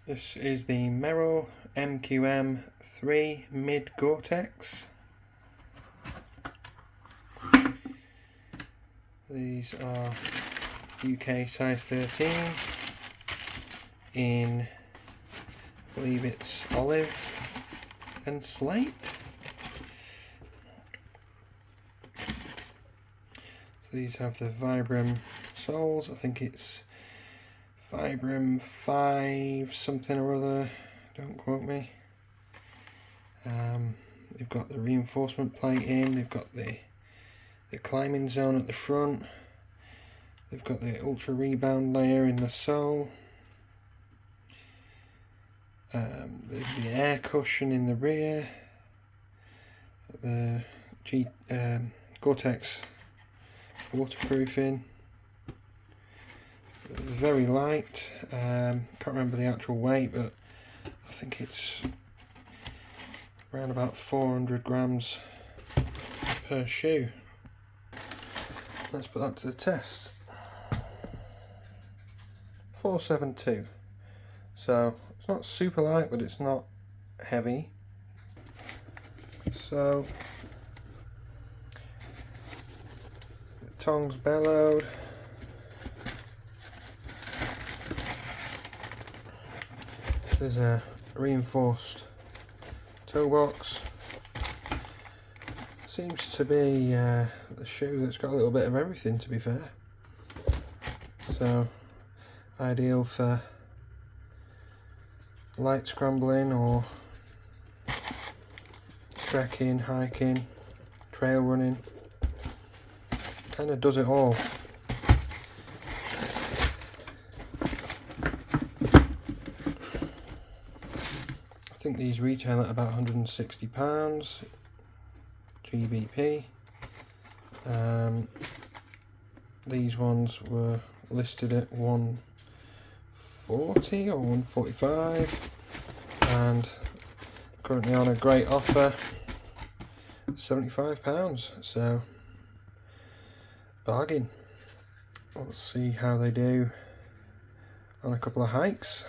This is the Merrell MQM3 mid Gore-Tex. These are UK size 13 in, I believe it's olive and slate. So these have the Vibram soles. I think it's Vibram 5 something or other, don't quote me. They've got the reinforcement plate in, they've got the climbing zone at the front, they've got the ultra rebound layer in the sole, there's the air cushion in the rear, the Gore-Tex waterproofing. Very light, can't remember the actual weight, but I think it's around about 400 grams per shoe. Let's put that to the test. 472. So it's not super light, but it's not heavy. So the tongue's bellowed. There's a reinforced toe box. Seems to be the shoe that's got a little bit of everything, to be fair. So ideal for light scrambling or trekking, hiking, trail running. Kind of does it all. I think these retail at about £160 GBP. These ones were listed at 140 or 145 and currently on a great offer, £75, so bargain. Let's see how they do on a couple of hikes.